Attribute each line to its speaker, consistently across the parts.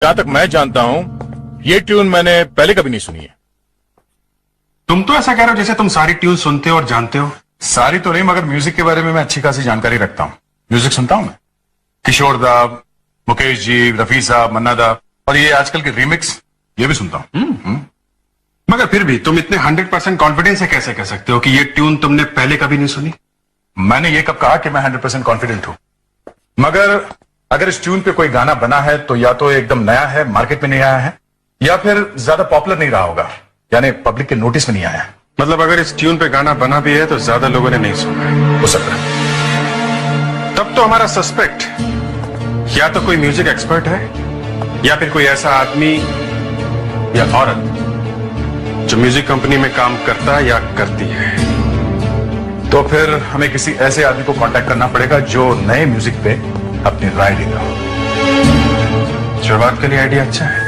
Speaker 1: जहां तक मैं जानता हूं ये ट्यून मैंने पहले कभी नहीं सुनी है।
Speaker 2: तुम तो ऐसा कह रहे हो जैसे तुम सारी ट्यून सुनते हो और जानते हो।
Speaker 3: सारी तो नहीं, मगर म्यूजिक के बारे में मैं अच्छी खासी जानकारी रखता हूँ। म्यूजिक सुनता हूँ मैं, किशोर दा, मुकेश जी, रफी साहब, मन्ना दा, और ये आजकल के रीमिक्स ये भी सुनता हूँ।
Speaker 2: मगर फिर भी तुम इतने 100% कॉन्फिडेंस से कैसे कह सकते हो कि ये ट्यून तुमने पहले कभी नहीं सुनी?
Speaker 3: मैंने ये कब कहा कि मैं 100% कॉन्फिडेंट हूं? मगर अगर इस ट्यून पे कोई गाना बना है तो या तो एकदम नया है, मार्केट में नहीं आया है, या फिर ज्यादा पॉपुलर नहीं रहा होगा, यानी पब्लिक के नोटिस में नहीं आया है।
Speaker 2: मतलब अगर इस ट्यून पे गाना बना भी है तो ज्यादा लोगों ने नहीं सुना है।
Speaker 3: हो सकता है।
Speaker 2: तब तो हमारा सस्पेक्ट या तो कोई म्यूजिक एक्सपर्ट है या फिर कोई ऐसा आदमी या औरत जो म्यूजिक कंपनी में काम करता या करती है।
Speaker 3: तो फिर हमें किसी ऐसे आदमी को कांटेक्ट करना पड़ेगा जो नए म्यूजिक पे अपनी राय देगा।
Speaker 2: शुरुआत के लिए आइडिया अच्छा है।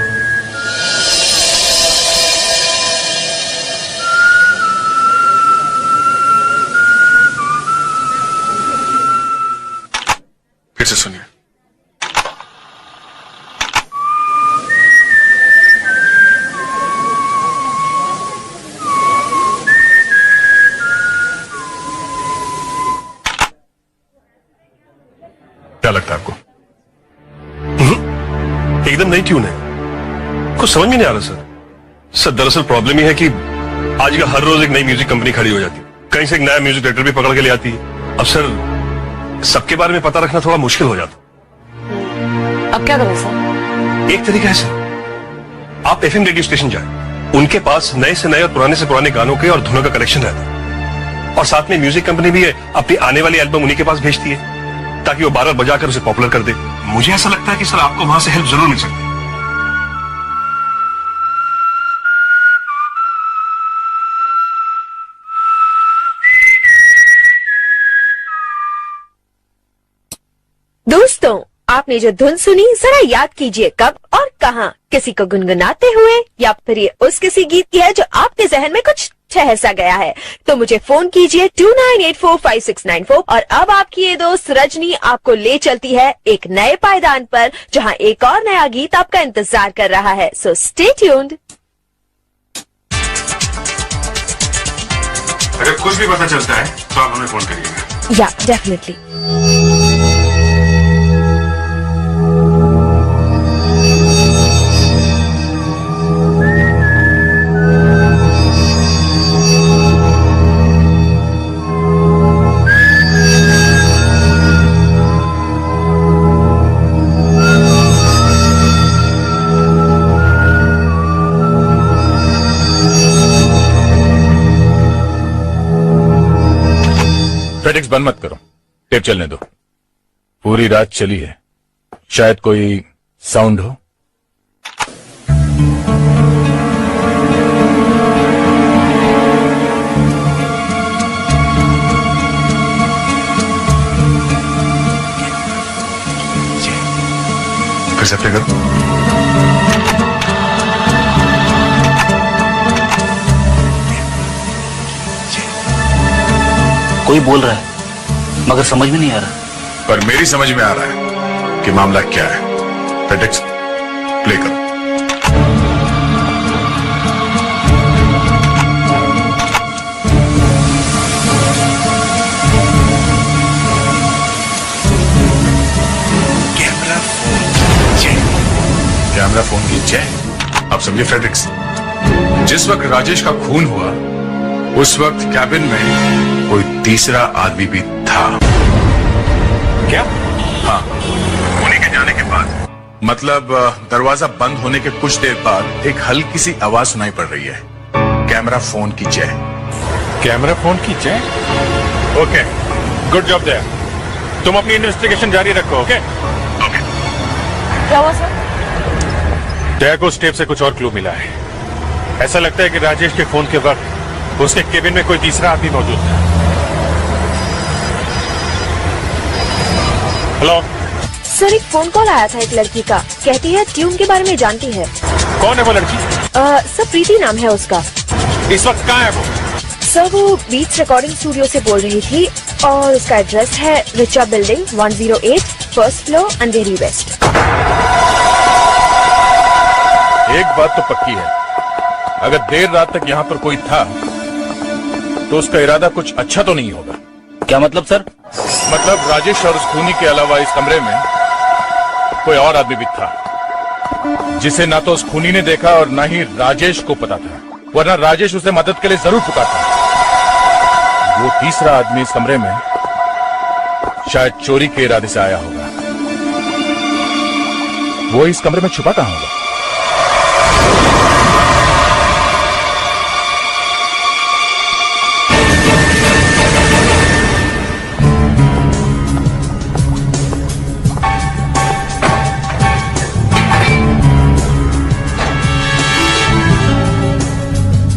Speaker 2: फिर से सुनिए।
Speaker 3: क्या लगता है आपको?
Speaker 4: एकदम नई ट्यून है, कुछ समझ में नहीं आ रहा सर। दरअसल प्रॉब्लम ये है कि आजकल हर रोज एक नई म्यूजिक कंपनी खड़ी हो जाती है, कहीं से एक नया म्यूजिक डायरेक्टर भी पकड़ के ले आती है। अब सर सबके बारे में पता रखना थोड़ा मुश्किल हो जाता।
Speaker 5: अब क्या करें सर?
Speaker 4: एक तरीका है सर, आप एफएम रेडियो स्टेशन जाएं, उनके पास नए से नए और पुराने से पुराने गानों के और धुनों का कलेक्शन रहता है, और साथ में म्यूजिक कंपनी भी अपनी आने वाली एल्बम उन्हीं के पास भेजती है ताकि वो बार-बार बजाकर उसे पॉपुलर कर दे। मुझे ऐसा लगता है कि सर आपको वहां से हेल्प जरूर मिल सकती है।
Speaker 5: दोस्तों, आपने जो धुन सुनी जरा याद कीजिए कब और कहां, किसी को गुनगुनाते हुए या फिर ये उस किसी गीत की है जो आपके जहन में कुछ ठहसा गया है। तो मुझे फोन कीजिए 29845694 और अब आपकी ये दोस्त रजनी आपको ले चलती है एक नए पायदान पर जहां एक और नया गीत आपका इंतजार कर रहा है। So stay tuned.
Speaker 2: अगर कुछ भी पता चलता है तो आप हमें फोन करिएगा।
Speaker 5: या डेफिनेटली।
Speaker 1: फेडिक्स बंद मत करो, टेप चलने दो। पूरी रात चली है, शायद कोई साउंड हो।
Speaker 3: फिर से प्ले करो।
Speaker 6: कोई बोल रहा है मगर समझ में नहीं आ रहा।
Speaker 3: पर मेरी समझ में आ रहा है कि मामला क्या है। फेडिक्स प्ले करो। कैमरा फोन की जय। आप समझे फ्रेडरिक्स, जिस वक्त राजेश का खून हुआ उस वक्त कैबिन में कोई तीसरा आदमी भी था।
Speaker 2: क्या?
Speaker 3: हाँ, उन्हीं के जाने के बाद, मतलब दरवाजा बंद होने के कुछ देर बाद एक हल्की सी आवाज सुनाई पड़ रही है। कैमरा फोन की जय।
Speaker 2: कैमरा फोन की जय।
Speaker 1: Okay, good job there. तुम अपनी इन्वेस्टिगेशन जारी रखो। Okay
Speaker 3: okay.
Speaker 5: क्या हुआ सर?
Speaker 1: दया को स्टेप से कुछ और क्लू मिला है। ऐसा लगता है कि राजेश के फोन के वक्त उसके केबिन में कोई तीसरा आदमी मौजूद था। हेलो
Speaker 5: सर, एक फोन कॉल आया था एक लड़की का, कहती है ट्यून के बारे में जानती है।
Speaker 1: कौन है वो लड़की?
Speaker 5: सर प्रीति नाम है उसका।
Speaker 1: इस वक्त कहाँ है वो?
Speaker 5: सर वो बीट्स रिकॉर्डिंग स्टूडियो से बोल रही थी और उसका एड्रेस है रिचा बिल्डिंग 108 फर्स्ट फ्लोर अंधेरी वेस्ट।
Speaker 3: एक बात तो पक्की है, अगर देर रात तक यहाँ पर कोई था तो उसका इरादा कुछ अच्छा तो नहीं होगा।
Speaker 6: क्या मतलब सर?
Speaker 3: मतलब राजेश और उस खूनी के अलावा इस कमरे में कोई और आदमी भी था जिसे ना तो उस खूनी ने देखा और ना ही राजेश को पता था, वरना राजेश उसे मदद के लिए जरूर पुकारता। वो तीसरा आदमी इस कमरे में शायद चोरी के इरादे से आया होगा। वो इस कमरे में छुपा कहां होगा?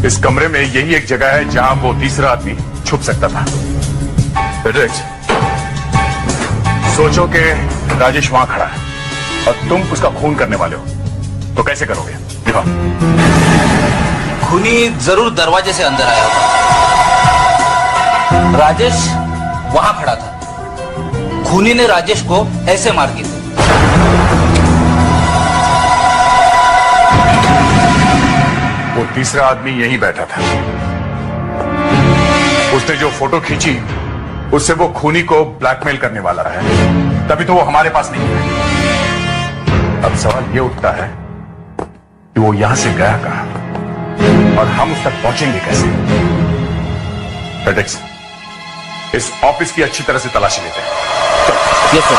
Speaker 3: इस कमरे में यही एक जगह है जहां वो तीसरा आदमी छुप सकता था। फेडेरिक्स, सोचो कि राजेश वहां खड़ा है और तुम उसका खून करने वाले हो, तो कैसे करोगे? दिखाओ।
Speaker 6: खूनी जरूर दरवाजे से अंदर आया होगा। राजेश वहां खड़ा था। खूनी ने राजेश को ऐसे मार दिया।
Speaker 3: वो तीसरा आदमी यहीं बैठा था। उसने जो फोटो खींची उससे वो खूनी को ब्लैकमेल करने वाला है, तभी तो वो हमारे पास नहीं है। अब सवाल ये उठता है कि वो यहां से गया कहां और हम उस तक पहुंचेंगे कैसे? फेडेरिक्स, इस ऑफिस की अच्छी तरह से तलाशी लेते हैं।
Speaker 6: Yes sir.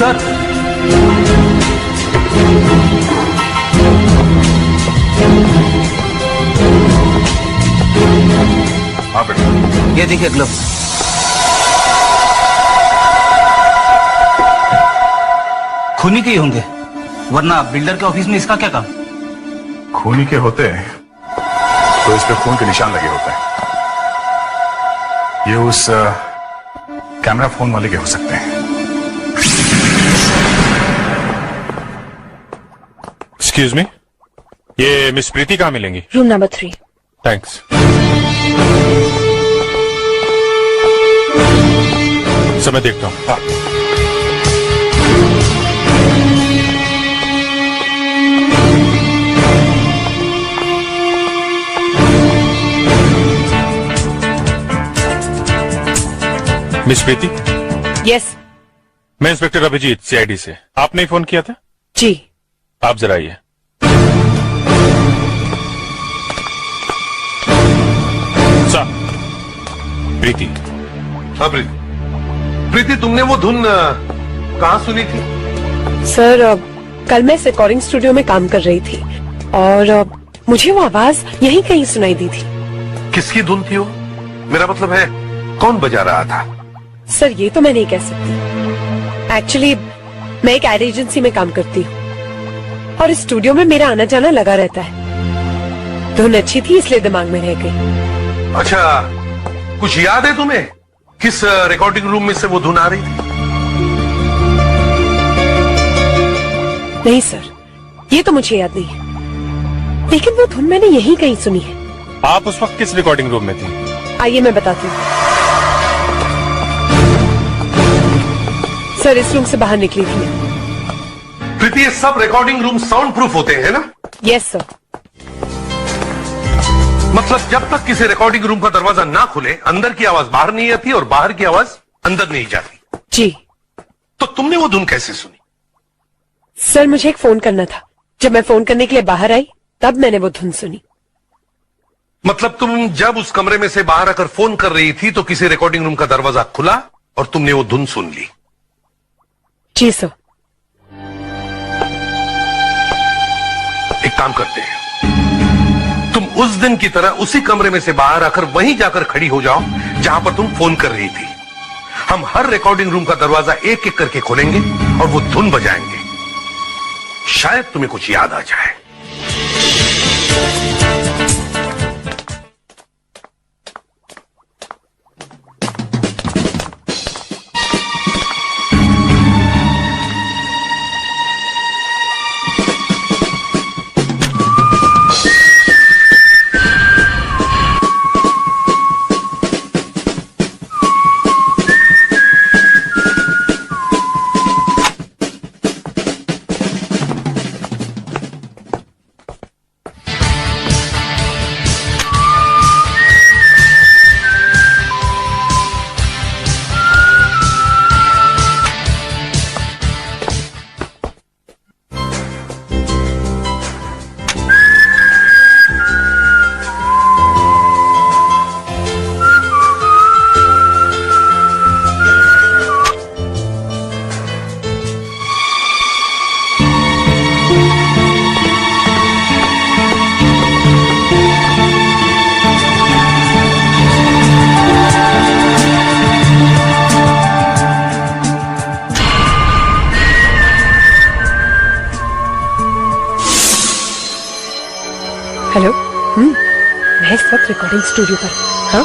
Speaker 6: सर,
Speaker 3: हाँ बेटा,
Speaker 6: ये देखिए ग्लव। खूनी के ही होंगे, वरना बिल्डर के ऑफिस में इसका क्या काम?
Speaker 3: खूनी के होते तो इस पे खून के निशान लगे होते हैं। ये उस कैमरा फोन वाले के हो सकते हैं।
Speaker 1: एक्सक्यूज मी, ये मिस प्रीति कहाँ मिलेंगी?
Speaker 5: Room number 3।
Speaker 1: थैंक्स। समय देखता हूँ। हाँ। मिस प्रीति?
Speaker 5: यस।
Speaker 1: मैं इंस्पेक्टर अभिजीत, सीआईडी से। आपने ही फोन किया था?
Speaker 5: जी।
Speaker 1: आप जरा आइए। सर, प्रीति।
Speaker 7: हाँ प्रीति, तुमने वो धुन कहाँ सुनी थी?
Speaker 8: सर, कल मैं इस रिकॉर्डिंग स्टूडियो में काम कर रही थी और मुझे वो आवाज यहीं कहीं सुनाई दी थी।
Speaker 7: किसकी धुन थी वो? मेरा मतलब है, कौन बजा रहा था?
Speaker 8: सर, ये तो मैं नहीं कह सकती। एक्चुअली मैं एक एड एजेंसी में काम करती हूँ और इस स्टूडियो में मेरा आना जाना लगा रहता है। धुन अच्छी थी इसलिए दिमाग में रह गई।
Speaker 7: अच्छा, कुछ याद है तुम्हें किस रिकॉर्डिंग रूम में से वो धुन आ रही थी?
Speaker 8: नहीं सर, ये तो मुझे याद नहीं है, लेकिन वो धुन मैंने यहीं कहीं सुनी है।
Speaker 1: आप उस वक्त किस रिकॉर्डिंग रूम में थी?
Speaker 8: आइए मैं बताती हूँ। सर, इस रूम से बाहर निकली थी मैं।
Speaker 7: प्रीति, ये सब रिकॉर्डिंग रूम साउंड प्रूफ होते हैं ना?
Speaker 8: Yes sir.
Speaker 7: मतलब जब तक किसी रिकॉर्डिंग रूम का दरवाजा ना खुले अंदर की आवाज बाहर नहीं आती और बाहर की आवाज अंदर नहीं जाती।
Speaker 8: जी
Speaker 7: तो तुमने वो धुन कैसे सुनी?
Speaker 8: सर, मुझे एक फोन करना था। जब मैं फोन करने के लिए बाहर आई तब मैंने वो धुन सुनी।
Speaker 7: मतलब तुम जब उस कमरे में से बाहर आकर फोन कर रही थी तो किसी रिकॉर्डिंग रूम का दरवाजा खुला और तुमने वो धुन सुन ली।
Speaker 8: जी सर।
Speaker 7: एक काम करते हैं, तुम उस दिन की तरह उसी कमरे में से बाहर आकर वहीं जाकर खड़ी हो जाओ जहां पर तुम फोन कर रही थी। हम हर रिकॉर्डिंग रूम का दरवाजा एक एक करके खोलेंगे और वो धुन बजाएंगे। शायद तुम्हें कुछ याद आ जाए।
Speaker 8: हेलो। मैं इस वक्त रिकॉर्डिंग स्टूडियो पर। हाँ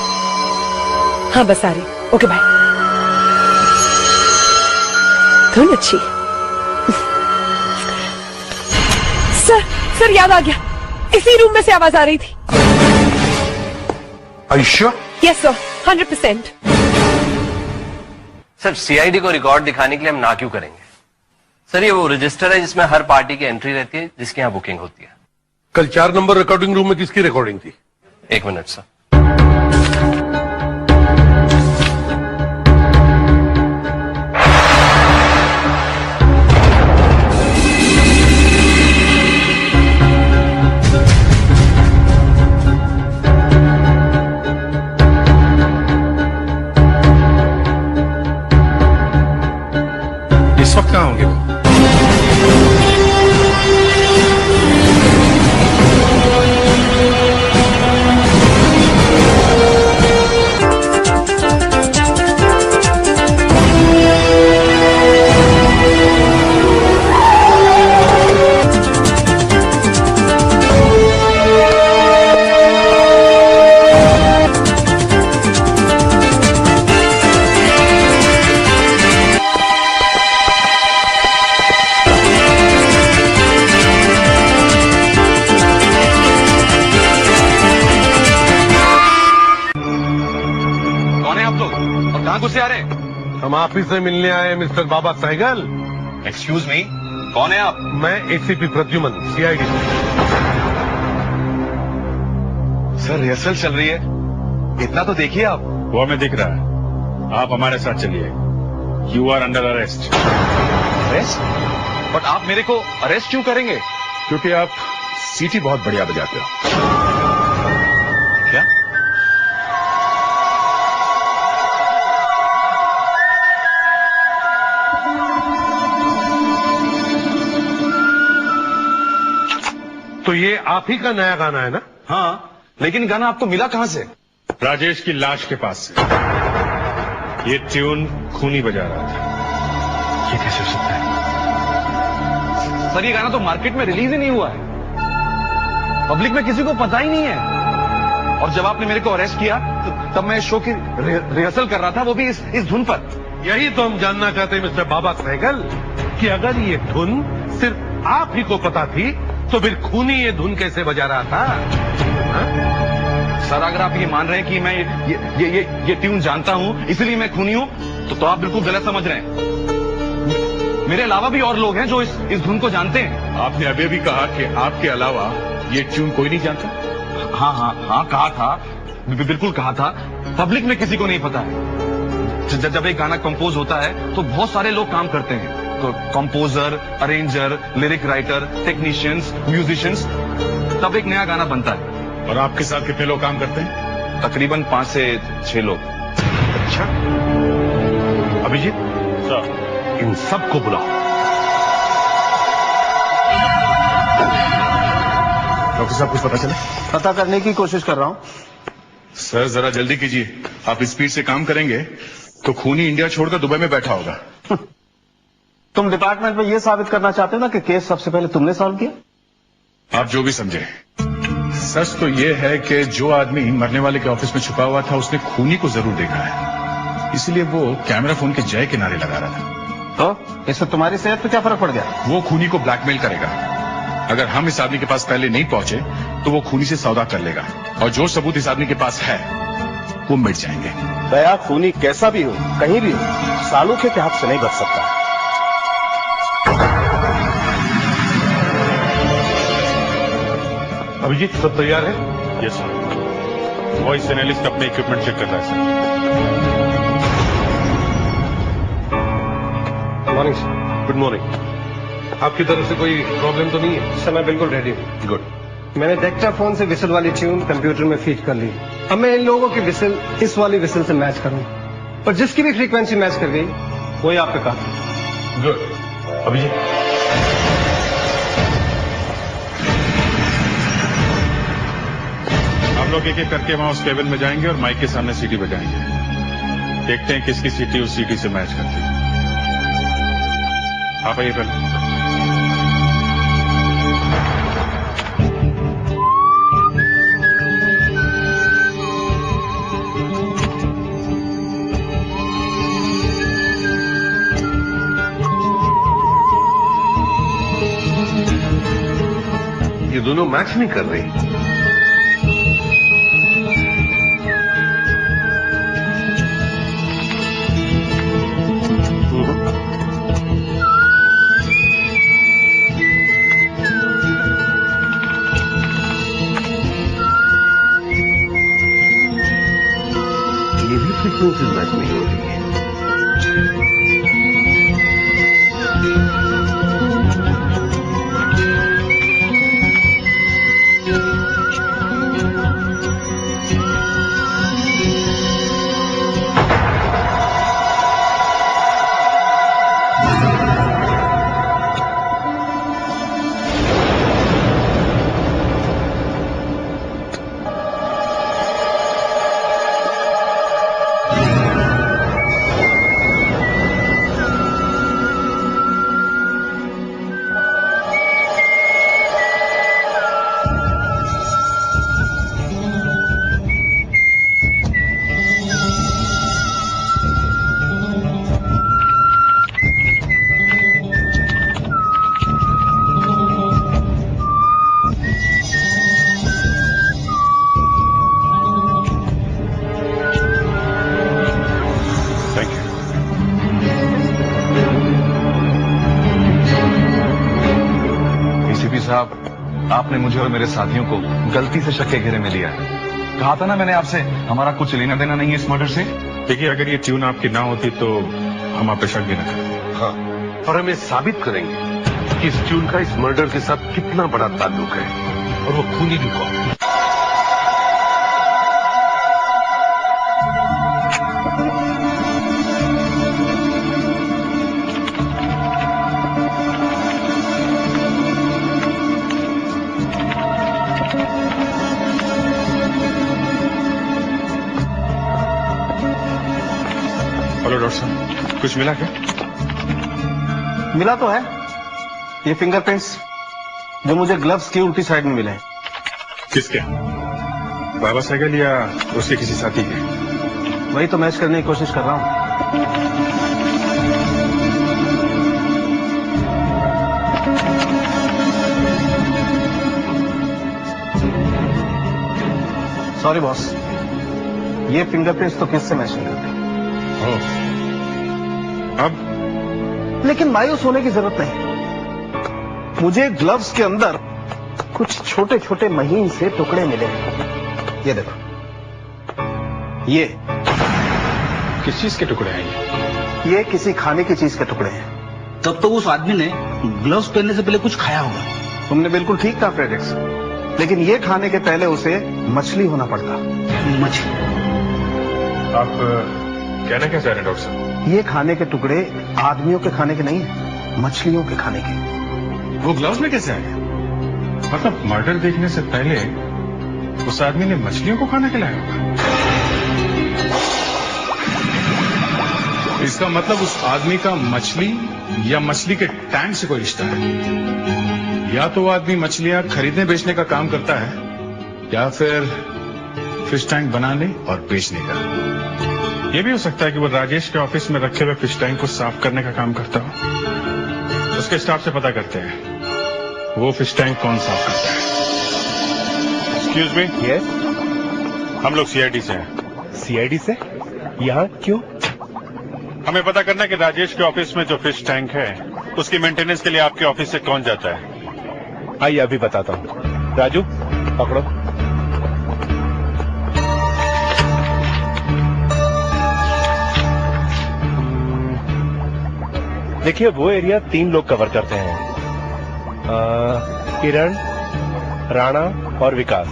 Speaker 8: हाँ, बस आ रही। Okay bye. धुन अच्छी। सर याद आ गया, इसी रूम में से आवाज आ रही थी।
Speaker 7: Are you sure?
Speaker 8: Yes sir, 100%।
Speaker 9: Sir, CID को रिकॉर्ड दिखाने के लिए हम ना क्यों करेंगे? सर, ये वो रजिस्टर है जिसमें हर पार्टी की एंट्री रहती है, जिसके यहाँ बुकिंग होती है।
Speaker 7: कल 4 नंबर रिकॉर्डिंग रूम में किसकी रिकॉर्डिंग थी?
Speaker 9: 1 मिनट सर।
Speaker 2: इस वक्त कहाँ होंगे वो?
Speaker 4: से आ रहे हैं?
Speaker 7: हम ऑफिस से मिलने आए हैं मिस्टर बाबा सहगल।
Speaker 4: एक्सक्यूज मी, कौन है आप?
Speaker 7: मैं ACP Pradyuman, CID.
Speaker 4: Sir, rehearsal चल रही है, इतना तो देखिए आप।
Speaker 1: वो हमें दिख रहा है। आप हमारे साथ चलिए। You are under arrest.
Speaker 4: Arrest? But आप मेरे को अरेस्ट क्यों करेंगे?
Speaker 1: क्योंकि आप सीटी बहुत बढ़िया बजाते हो।
Speaker 4: क्या?
Speaker 7: तो ये आप ही का नया गाना है ना?
Speaker 4: हाँ, लेकिन गाना आपको मिला कहां से?
Speaker 1: राजेश की लाश के पास से। ये ट्यून खूनी बजा रहा था।
Speaker 4: ये कैसे हो सकता है? सर, ये गाना तो मार्केट में रिलीज ही नहीं हुआ है, पब्लिक में किसी को पता ही नहीं है। और जब आपने मेरे को अरेस्ट किया तो तब मैं शो की रिहर्सल कर रहा था, वो भी इस धुन पर।
Speaker 7: यही तो हम जानना चाहते हैं मिस्टर बाबा सहगल कि अगर ये धुन सिर्फ आप ही को पता थी तो फिर खूनी ये धुन कैसे बजा रहा था? हा?
Speaker 4: सर, अगर आप ये मान रहे हैं कि मैं ये ट्यून जानता हूं इसलिए मैं खूनी हूं तो आप बिल्कुल गलत समझ रहे हैं। मेरे अलावा भी और लोग हैं जो इस धुन को जानते हैं।
Speaker 1: आपने अभी भी कहा कि आपके अलावा ये ट्यून कोई नहीं जानता।
Speaker 3: हाँ हाँ हाँ, कहा था, बिल्कुल कहा था। पब्लिक में किसी को नहीं पता है। जब एक गाना कंपोज होता है तो बहुत सारे लोग काम करते हैं, तो composer, arranger, lyric writer, technicians, musicians, तब एक नया गाना बनता है।
Speaker 1: और आपके साथ कितने लोग काम करते हैं?
Speaker 3: तकरीबन 5 से 6 लोग।
Speaker 7: अच्छा, अभिजीत
Speaker 1: सर,
Speaker 7: इन सबको बुलाओ।
Speaker 3: डॉक्टर साहब, कुछ पता चला?
Speaker 6: पता करने की कोशिश कर रहा हूँ।
Speaker 3: सर जरा जल्दी कीजिए, आप स्पीड से काम करेंगे तो खूनी इंडिया छोड़कर दुबई में बैठा होगा।
Speaker 6: तुम डिपार्टमेंट में ये साबित करना चाहते हो ना कि केस सबसे पहले तुमने सॉल्व किया?
Speaker 3: आप जो भी समझे। सच तो ये है कि जो आदमी मरने वाले के ऑफिस में छुपा हुआ था उसने खूनी को जरूर देखा है, इसलिए वो कैमरा फोन के जय के नारे लगा रहा था।
Speaker 6: तो इससे तुम्हारी सेहत पे क्या फर्क पड़ गया?
Speaker 3: वो खूनी को ब्लैकमेल करेगा। अगर हम इस आदमी के पास पहले नहीं पहुंचे तो वो खूनी से सौदा कर लेगा, और जो सबूत इस आदमी के पास है वो मिट जाएंगे।
Speaker 6: दया खूनी कैसा भी हो, कहीं भी हो, सालूखे के हाथ से नहीं बच सकता।
Speaker 7: अभिजीत सब तैयार है?
Speaker 1: Yes sir. वॉइस एनालिस्ट अपने इक्विपमेंट चेक कर रहा है sir.
Speaker 7: Morning sir. Good morning. आपकी तरफ से कोई प्रॉब्लम तो नहीं है?
Speaker 10: सर मैं बिल्कुल रेडी हूँ।
Speaker 7: गुड।
Speaker 10: मैंने डेक्टा फोन से विसल वाली ट्यून कंप्यूटर में फीड कर ली। अब मैं इन लोगों की विसल इस वाली विसल से मैच करूंगा, और जिसकी भी फ्रीक्वेंसी मैच कर गई वही आपके काफी।
Speaker 7: गुड। अभिजीत,
Speaker 1: आप लोग एक एक करके वहां उस केबिन में जाएंगे और माइक के सामने सीटी बजाएंगे। देखते हैं किसकी सीटी उस सीटी से मैच करती है। आप आइए पहले।
Speaker 7: ये दोनों मैच नहीं कर रही। ये भी फ्रीक्वेंसी मैच नहीं हो रही है।
Speaker 3: साहब, आपने मुझे और मेरे साथियों को गलती से शक के घेरे में लिया है। कहा था ना मैंने आपसे, हमारा कुछ लेना देना नहीं है इस मर्डर से।
Speaker 1: देखिए, अगर ये ट्यून आपकी ना होती तो हम आप पे शक भी न करते।
Speaker 7: हाँ, और हम ये साबित करेंगे कि इस ट्यून का इस मर्डर के साथ कितना बड़ा ताल्लुक है, और वो खूनी भी कौन।
Speaker 1: हेलो डॉक्टर साहब, कुछ मिला क्या?
Speaker 6: मिला तो है, ये फिंगरप्रिंट्स जो मुझे ग्लव्स की उल्टी साइड में मिले हैं।
Speaker 1: किसके? बाबा सहगल या उसके किसी साथी के?
Speaker 6: वही तो मैच करने की कोशिश कर रहा हूं। सॉरी बॉस, ये फिंगरप्रिंट्स तो किससे मैच नहीं करते।
Speaker 1: अब
Speaker 6: लेकिन मायूस होने की जरूरत नहीं, मुझे ग्लव्स के अंदर कुछ छोटे छोटे महीन से टुकड़े मिले हैं। ये देखो, ये
Speaker 2: किस चीज के टुकड़े हैं
Speaker 6: ये किसी खाने की चीज के टुकड़े हैं।
Speaker 10: तब तो उस आदमी ने ग्लव्स पहनने से पहले कुछ खाया होगा।
Speaker 6: तुमने बिल्कुल ठीक कहा फ्रेडरिक्स, लेकिन ये खाने के पहले उसे मछली होना पड़ता।
Speaker 10: मछली?
Speaker 2: आप कहना क्या चाह रहे हैं डॉक्टर साहब?
Speaker 6: ये खाने के टुकड़े आदमियों के खाने के नहीं है, मछलियों के खाने के।
Speaker 2: वो ग्लव्स में कैसे आए? मतलब मर्डर देखने से पहले उस आदमी ने मछलियों को खाना खिलाया होगा। इसका मतलब उस आदमी का मछली या मछली के टैंक से कोई रिश्ता है। या तो वो आदमी मछलियां खरीदने बेचने का काम करता है, या फिर फिश टैंक बनाने और बेचने का। यह भी हो सकता है कि वो राजेश के ऑफिस में रखे हुए फिश टैंक को साफ करने का काम करता हो। उसके स्टाफ से पता करते हैं वो फिश टैंक कौन साफ करता है। Excuse me.
Speaker 1: यस, हम लोग सीआईडी से हैं।
Speaker 11: सीआईडी से? यहाँ क्यों?
Speaker 1: हमें पता करना है कि राजेश के ऑफिस में जो फिश टैंक है उसकी मेंटेनेंस के लिए आपके ऑफिस से कौन जाता है।
Speaker 11: आइए अभी बताता हूँ। राजू पकड़ो। देखिए वो एरिया 3 लोग कवर करते हैं, किरण, राणा और विकास।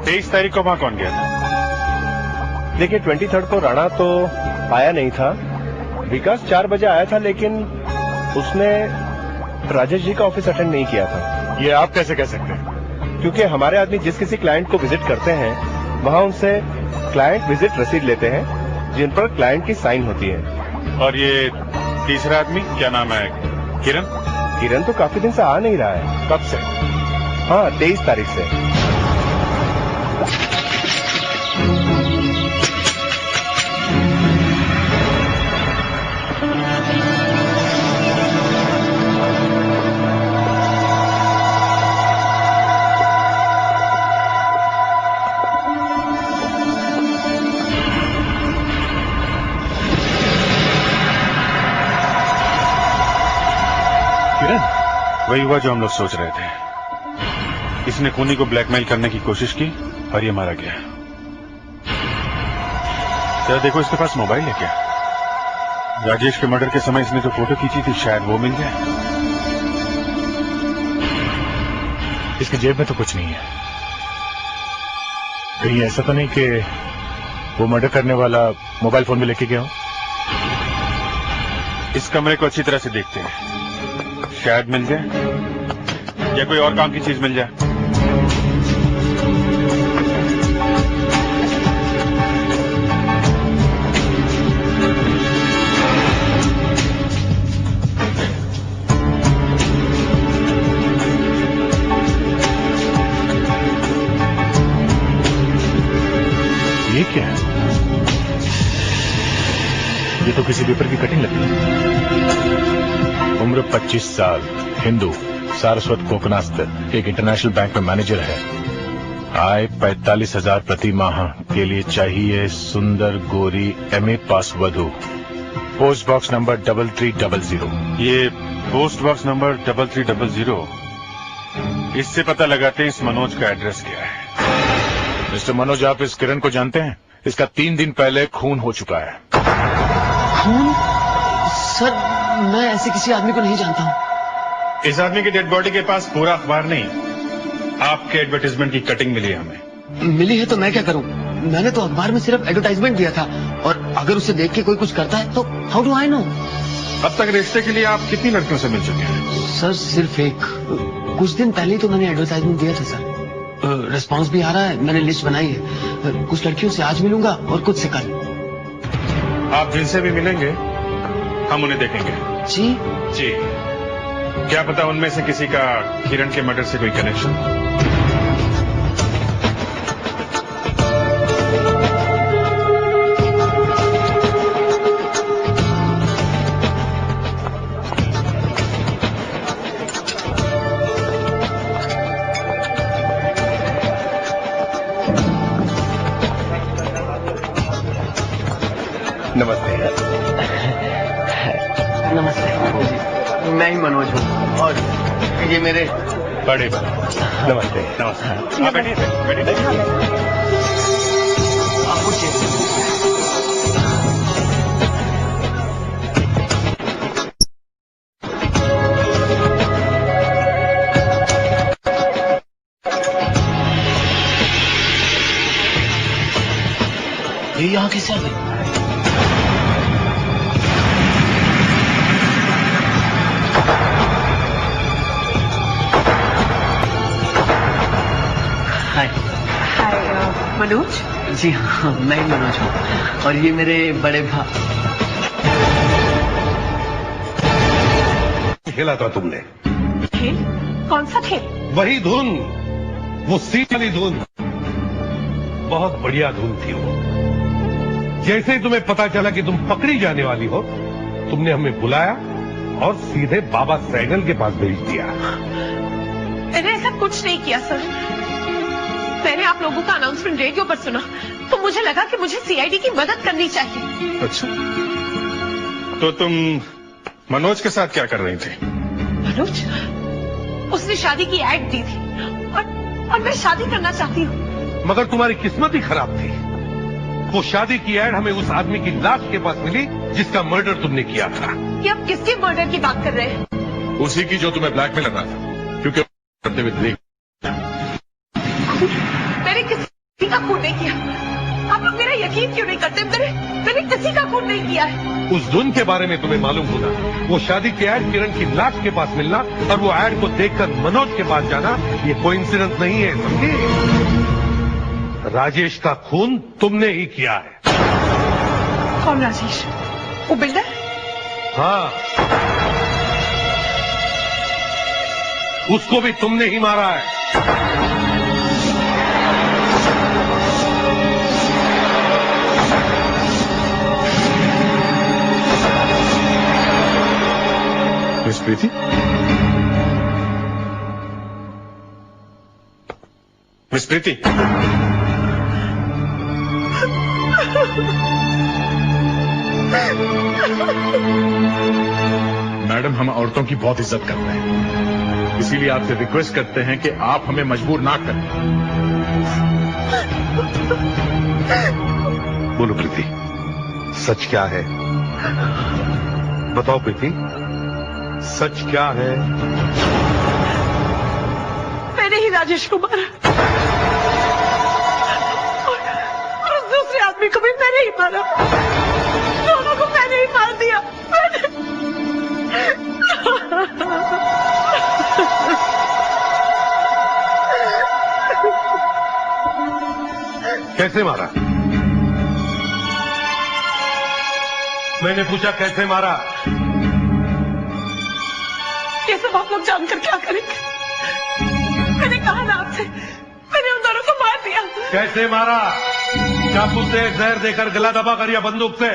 Speaker 1: 23 तारीख को वहां कौन गया था?
Speaker 11: देखिए 23 को राणा तो आया नहीं था। विकास 4 बजे आया था, लेकिन उसने राजेश जी का ऑफिस अटेंड नहीं किया था।
Speaker 1: ये आप कैसे कह सकते हैं?
Speaker 11: क्योंकि हमारे आदमी जिस किसी क्लाइंट को विजिट करते हैं वहां उनसे क्लाइंट विजिट रसीद लेते हैं जिन पर क्लाइंट की साइन होती है।
Speaker 1: और ये तीसरा आदमी क्या नाम है? किरण?
Speaker 11: किरण तो काफी दिन से आ नहीं रहा है।
Speaker 1: कब से?
Speaker 11: हाँ 23 तारीख से।
Speaker 1: वही हुआ जो हम लोग सोच रहे थे। इसने खूनी को ब्लैकमेल करने की कोशिश की और ये मारा गया। क्या देखो, इसके पास मोबाइल है क्या? राजेश के मर्डर के समय इसने जो फोटो खींची थी शायद वो मिल जाए।
Speaker 11: इसकी जेब में तो कुछ नहीं है। कहीं ऐसा तो नहीं कि वो मर्डर करने वाला मोबाइल फोन भी लेके गया हो?
Speaker 1: इस कमरे को अच्छी तरह से देखते हैं, शायद मिल जाए या कोई और काम की चीज मिल जाए।
Speaker 11: ये क्या है? ये तो किसी पेपर की कटिंग लगी है। उम्र 25 साल, हिंदू, सारस्वत कोकनास्त, एक इंटरनेशनल बैंक में मैनेजर है। आय 45,000 प्रति माह। के लिए चाहिए सुंदर गोरी MA पास वधु। Post box number 3300।
Speaker 1: ये पोस्ट बॉक्स नंबर 3300, इससे पता लगाते हैं इस मनोज का एड्रेस क्या है।
Speaker 11: मिस्टर मनोज, आप इस किरण को जानते हैं? इसका 3 दिन पहले खून हो चुका है।
Speaker 10: खून? सर मैं ऐसे किसी आदमी को नहीं जानता हूँ।
Speaker 2: इस आदमी की डेड बॉडी के पास पूरा अखबार नहीं, आपके एडवर्टाइजमेंट की कटिंग मिली है हमें।
Speaker 10: मिली है तो मैं क्या करूँ? मैंने तो अखबार में सिर्फ एडवर्टाइजमेंट दिया था, और अगर उसे देख के कोई कुछ करता है तो हाउ डू आई नो?
Speaker 2: अब तक रिश्ते के लिए आप कितनी लड़कियों से मिल चुके हैं?
Speaker 10: सर सिर्फ एक। कुछ दिन पहले ही तो मैंने एडवर्टाइजमेंट दिया था सर। रिस्पांस भी आ रहा है, मैंने लिस्ट बनाई है। कुछ लड़कियों से आज मिलूंगा और कुछ से कल।
Speaker 2: आप जिनसे भी मिलेंगे हम उन्हें देखेंगे।
Speaker 10: जी
Speaker 2: जी, क्या पता उनमें से किसी का किरण के मर्डर से कोई कनेक्शन।
Speaker 11: नमस्ते।
Speaker 10: नमस्ते। मैं ही मनोज हूँ, और ये मेरे
Speaker 11: बड़े नमस्ते।
Speaker 1: नमस्ते। आप बैठिए।
Speaker 12: यहाँ कैसे आ गई? हाय।
Speaker 8: हाय मनोज।
Speaker 12: जी हाँ, मैं ही मनोज हूँ और ये मेरे बड़े
Speaker 7: खेला था तुमने?
Speaker 8: खेल? कौन सा खेल?
Speaker 7: वही धुन, वो सी वाली धुन, बहुत बढ़िया धुन थी वो। जैसे ही तुम्हें पता चला कि तुम पकड़ी जाने वाली हो, तुमने हमें बुलाया और सीधे बाबा सैगल के पास भेज दिया।
Speaker 8: मैंने ऐसा कुछ नहीं किया सर। मैंने आप लोगों का अनाउंसमेंट रेडियो पर सुना तो मुझे लगा कि मुझे सीआईडी की मदद करनी चाहिए।
Speaker 2: अच्छा, तो तुम मनोज के साथ क्या कर रही थी?
Speaker 8: मनोज? उसने शादी की ऐड दी थी और मैं शादी करना चाहती हूँ।
Speaker 7: मगर तुम्हारी किस्मत ही खराब थी। वो शादी की ऐड हमें उस आदमी की लाश के पास मिली जिसका मर्डर तुमने किया था।
Speaker 8: कि आप किसके मर्डर की बात कर रहे हैं?
Speaker 11: उसी की जो तुम्हें ब्लैकमेल कर रहा था, क्योंकि करते हुए देख।
Speaker 8: मैंने किसी का खून नहीं किया। आप लोग मेरा यकीन क्यों नहीं करते? मैंने किसी का खून नहीं किया है।
Speaker 7: उस धुन के बारे में तुम्हें मालूम होना, वो शादी की ऐड किरण की लाश के पास मिलना और वो ऐड को देखकर मनोज के पास जाना, ये कोइंसिडेंस नहीं है, समझे? राजेश का खून तुमने ही किया है।
Speaker 8: कौन राजेश? वो बिल्डर?
Speaker 7: हाँ, उसको भी तुमने ही मारा है।
Speaker 2: मिस प्रीति? मिस प्रीति?
Speaker 11: मैडम, हम औरतों की बहुत इज्जत करते हैं, इसीलिए आपसे रिक्वेस्ट करते हैं कि आप हमें मजबूर ना करें।
Speaker 7: बोलो प्रीति, सच क्या है? बताओ प्रीति, सच क्या है?
Speaker 8: मैंने ही राजेश को मारा और उस दूसरे आदमी को भी मैंने ही मारा। दोनों को मैंने ही मार दिया।
Speaker 7: कैसे मारा? मैंने पूछा कैसे मारा?
Speaker 8: ये सब आप लोग जानकर क्या करेंगे? मैंने कहा ना आपसे, मैंने उन दोनों को मार दिया।
Speaker 7: कैसे मारा? चाकू से, जहर देकर, गला दबा कर या बंदूक से?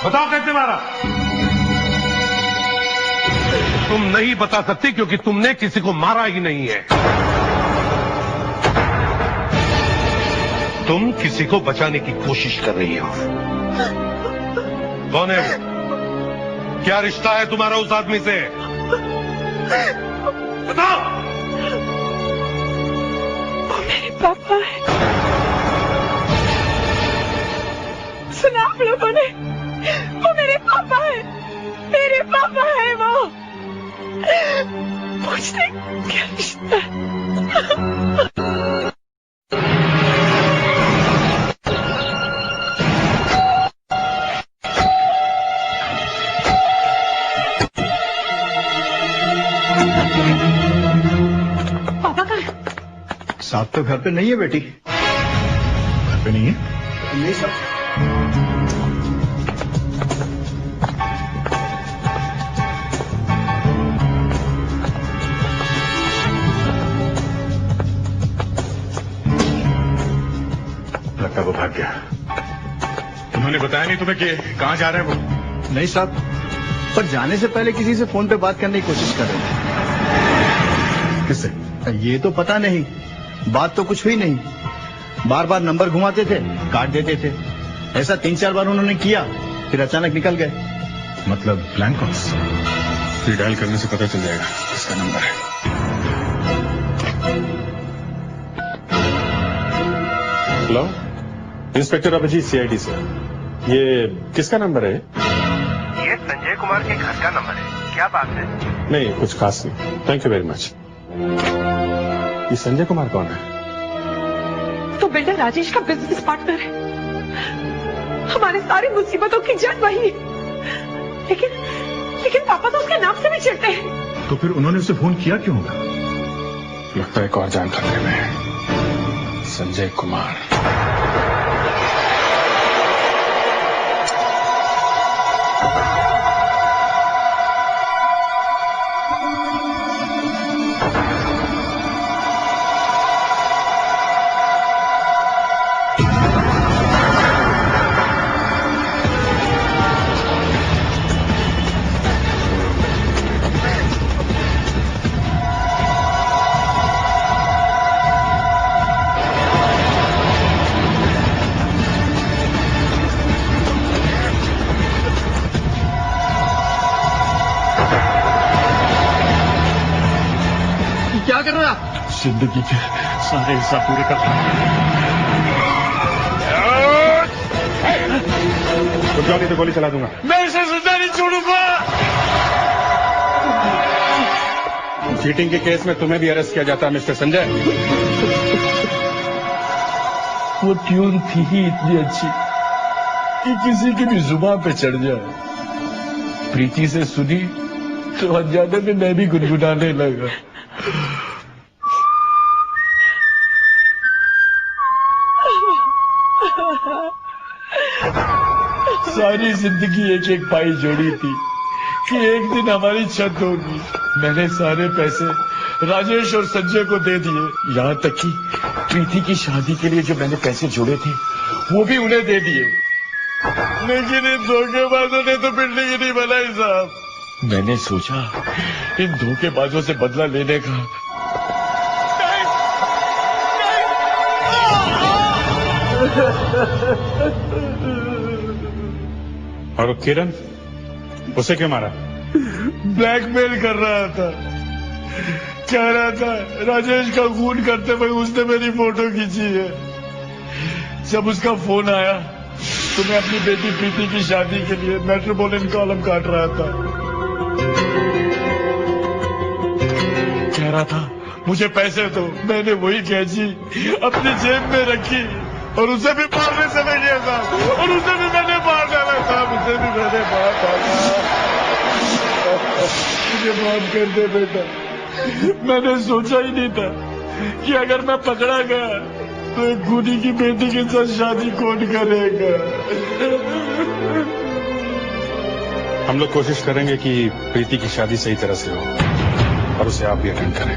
Speaker 7: बताओ कैसे मारा? तुम नहीं बता सकती क्योंकि तुमने किसी को मारा ही नहीं है। तुम किसी को बचाने की कोशिश कर रही हो। कौन है वो? क्या रिश्ता है तुम्हारा उस आदमी से? बताओ।
Speaker 8: वो मेरे पापा है। सुना आप लोगों ने? वो मेरे पापा है। मेरे पापा है वो। पूछते क्या रिश्ता है?
Speaker 6: साहब तो घर पे नहीं है बेटी।
Speaker 11: घर पे नहीं है?
Speaker 6: नहीं साहब।
Speaker 11: लगता वो भाग गया। उन्होंने बताया नहीं तुम्हें कि कहाँ जा रहे हैं वो?
Speaker 6: नहीं साहब, पर जाने से पहले किसी से फोन पे बात करने की कोशिश कर रहे थे।
Speaker 11: किससे?
Speaker 6: ये तो पता नहीं, बात तो कुछ हुई नहीं। बार बार नंबर घुमाते थे, काट देते थे। ऐसा 3-4 बार उन्होंने किया, फिर अचानक निकल गए।
Speaker 11: मतलब ब्लैंक कॉल्स?
Speaker 2: फिर डायल करने से पता चल जाएगा किसका नंबर है। हेलो, इंस्पेक्टर अभिजीत, सीआईडी से। ये किसका नंबर है?
Speaker 13: ये संजय कुमार के घर का नंबर है। क्या बात है?
Speaker 2: नहीं, कुछ खास नहीं। Thank you very much. ये संजय कुमार कौन है?
Speaker 8: तो बिल्डर राजेश का बिजनेस पार्टनर है। हमारे सारी मुसीबतों की जड़ वही है। लेकिन पापा तो उसके नाम से भी चिढ़ते हैं।
Speaker 3: तो फिर उन्होंने उसे फोन किया क्यों होगा?
Speaker 2: लगता है एक और जान खतरे में है। संजय कुमार।
Speaker 6: क्या कर रहा है?
Speaker 3: जिंदगी के सारे हिस्सा पूरे कर
Speaker 2: तुम जाओ नहीं तो गोली चला दूंगा।
Speaker 3: मैं इसे जिंदा नहीं छोड़ूंगा।
Speaker 2: चीटिंग के केस में तुम्हें भी अरेस्ट किया जाता है मिस्टर संजय।
Speaker 3: वो ट्यून थी ही इतनी अच्छी कि किसी की भी जुबान पे चढ़ जाए। प्रीति से सुनी तो अनजाने में मैं भी गुनगुनाने लगा। सारी जिंदगी एक एक पाई जोड़ी थी कि एक दिन हमारी छत होगी। मैंने सारे पैसे राजेश और संजय को दे दिए, यहाँ तक कि प्रीति की शादी के लिए जो मैंने पैसे जोड़े थे वो भी उन्हें दे दिए। लेकिन इन धोखेबाजों ने तो बिल्डिंग ही नहीं बनाई साहब। मैंने सोचा इन धोखेबाजों से बदला लेने का।
Speaker 2: और वो किरण, उसे क्यों मारा?
Speaker 3: ब्लैकमेल कर रहा था। कह रहा था राजेश का खून करते हुए उसने मेरी फोटो खींची है। जब उसका फोन आया तो मैं अपनी बेटी प्रीति की शादी के लिए मेट्रोपोलिटन कॉलम काट रहा था। कह रहा था मुझे पैसे दो। मैंने वही कैची अपनी जेब में रखी और उसे भी मारने चले गया था। और उसे भी मैंने मार डाला था। उसे भी मैंने मार डाला। मुझे माफ कर दे बेटा। मैंने सोचा ही नहीं था कि अगर मैं पकड़ा गया तो एक खूनी की बेटी के साथ शादी कौन करेगा।
Speaker 2: हम लोग कोशिश करेंगे कि प्रीति की शादी सही तरह से हो और उसे आप भी अटेंड करें।